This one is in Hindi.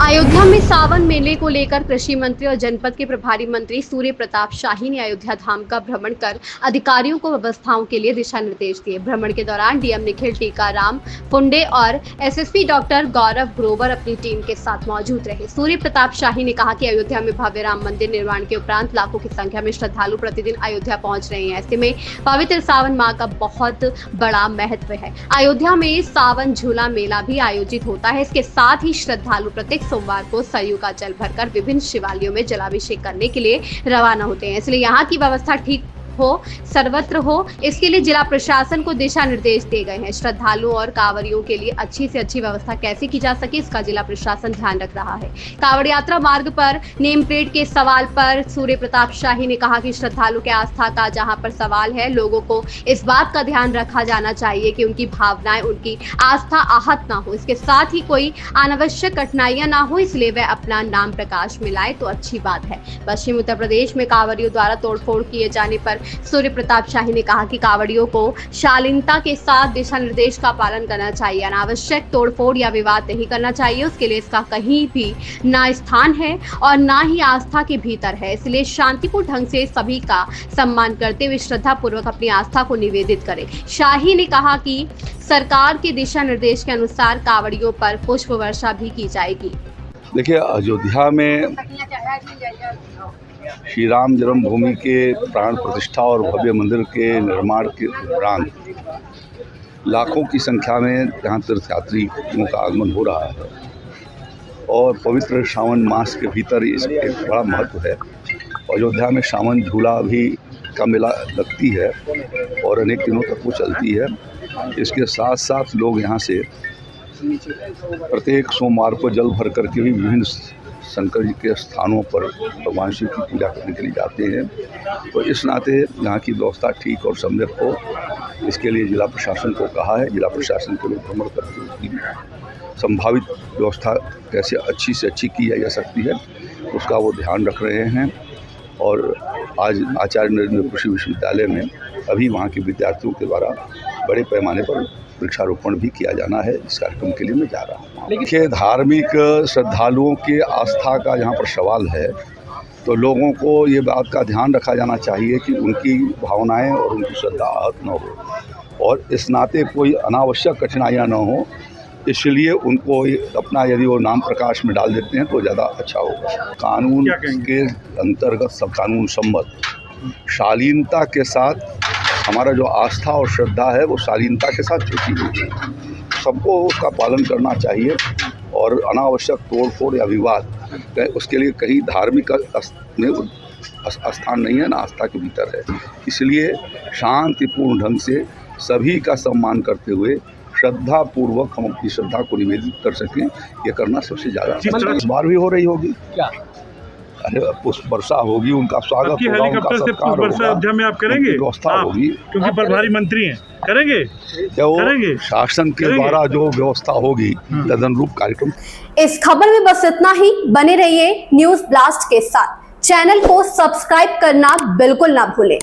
अयोध्या में सावन मेले को लेकर कृषि मंत्री और जनपद के प्रभारी मंत्री सूर्य प्रताप शाही ने अयोध्या धाम का भ्रमण कर अधिकारियों को व्यवस्थाओं के लिए दिशा निर्देश दिए। भ्रमण के दौरान डीएम निखिल टीकाराम पुंडे और एसएसपी डॉक्टर गौरव ग्रोवर अपनी टीम के साथ मौजूद रहे। सूर्य प्रताप शाही ने कहा कि अयोध्या में भव्य राम मंदिर निर्माण के उपरांत लाखों की संख्या में श्रद्धालु प्रतिदिन अयोध्या पहुंच रहे हैं। ऐसे में पवित्र सावन माह का बहुत बड़ा महत्व है। अयोध्या में सावन झूला मेला भी आयोजित होता है। इसके साथ ही श्रद्धालु प्रत्येक सोमवार को सरयू का जल भरकर विभिन्न शिवालयों में जलाभिषेक करने के लिए रवाना होते हैं। इसलिए यहाँ की व्यवस्था ठीक हो, सर्वत्र हो, इसके लिए जिला प्रशासन को दिशा निर्देश दिए गए हैं। श्रद्धालुओं और कांवड़ियों के लिए अच्छी से अच्छी व्यवस्था कैसे की जा सके, इसका जिला प्रशासन ध्यान रख रहा है। कांवड़ यात्रा मार्ग पर नेम प्लेट के सवाल पर सूर्य प्रताप शाही ने कहा कि श्रद्धालु के आस्था का जहां पर सवाल है, लोगों को इस बात का ध्यान रखा जाना चाहिए कि उनकी भावनाएं, उनकी आस्था आहत ना हो। इसके साथ ही कोई अनावश्यक कठिनाइयां ना हो, इसलिए वह अपना नाम प्रकाश में लाए तो अच्छी बात है। पश्चिम उत्तर प्रदेश में कांवड़ियों द्वारा तोड़फोड़ किए जाने पर सूर्य प्रताप शाही ने कहा कि कांवड़ियों को शालीनता के साथ दिशा निर्देश का पालन करना चाहिए। अनावश्यक तोड़फोड़ या विवाद नहीं करना चाहिए, उसके लिए इसका कहीं भी ना स्थान है और ना ही आस्था के भीतर है। इसलिए शांतिपूर्ण ढंग से सभी का सम्मान करते हुए श्रद्धा पूर्वक अपनी आस्था को निवेदित करें। शाही ने कहा कि सरकार के दिशा निर्देश के अनुसार कांवड़ियों पर पुष्प वर्षा भी की जाएगी। देखिए, अयोध्या में श्री राम जन्मभूमि के प्राण प्रतिष्ठा और भव्य मंदिर के निर्माण के उपरांत लाखों की संख्या में यहाँ तीर्थयात्रियों का आगमन हो रहा है और पवित्र श्रावण मास के भीतर इसका एक बड़ा महत्व है। अयोध्या में श्रावण झूला भी का मेला लगती है और अनेक दिनों तक वो चलती है। इसके साथ साथ लोग यहाँ से प्रत्येक सोमवार को जल भर करके भी विभिन्न शंकर जी के स्थानों पर भगवान शिव की पूजा करने के लिए जाते हैं। तो इस नाते यहाँ की व्यवस्था ठीक और सम्यक हो, इसके लिए जिला प्रशासन को कहा है। जिला प्रशासन के लोग भ्रमण करके उसकी संभावित व्यवस्था कैसे अच्छी से अच्छी की जा सकती है, उसका वो ध्यान रख रहे हैं। और आज आचार्य नरेंद्र कृषि विश्वविद्यालय में अभी वहाँ के विद्यार्थियों के द्वारा बड़े पैमाने पर वृक्षारोपण भी किया जाना है। इस कार्यक्रम के लिए मैं जा रहा हूँ। देखिए, धार्मिक श्रद्धालुओं के आस्था का यहाँ पर सवाल है, तो लोगों को ये बात का ध्यान रखा जाना चाहिए कि उनकी भावनाएं और उनकी श्रद्धा आहत न हो और इस नाते कोई अनावश्यक कठिनाइयाँ न हो। इसलिए उनको अपना यदि वो नाम प्रकाश में डाल देते हैं तो ज़्यादा अच्छा होगा। कानून के अंतर्गत सब कानून सम्मत शालीनता के साथ हमारा जो आस्था और श्रद्धा है वो शालीनता के साथ जुटी हुई है। सबको उसका पालन करना चाहिए और अनावश्यक तोड़फोड़ या विवाद उसके लिए कहीं धार्मिक में स्थान नहीं है, ना आस्था के भीतर है। इसलिए शांतिपूर्ण ढंग से सभी का सम्मान करते हुए श्रद्धा पूर्वक हम अपनी श्रद्धा को निवेदित कर सकें, ये करना सबसे ज़्यादा। इस बार भी हो रही होगी क्या? अरे पुष्प वर्षा होगी, उनका स्वागत होगा, उनका सत्कार होगा, अयोध्या में आप करेंगे, व्यवस्था होगी, क्योंकि प्रभारी मंत्री हैं, करेंगे जो शासन के द्वारा जो व्यवस्था होगी तदनुरूप कार्यक्रम। इस खबर में बस इतना ही। बने रहिए न्यूज ब्लास्ट के साथ। चैनल को सब्सक्राइब करना बिल्कुल ना भूलें।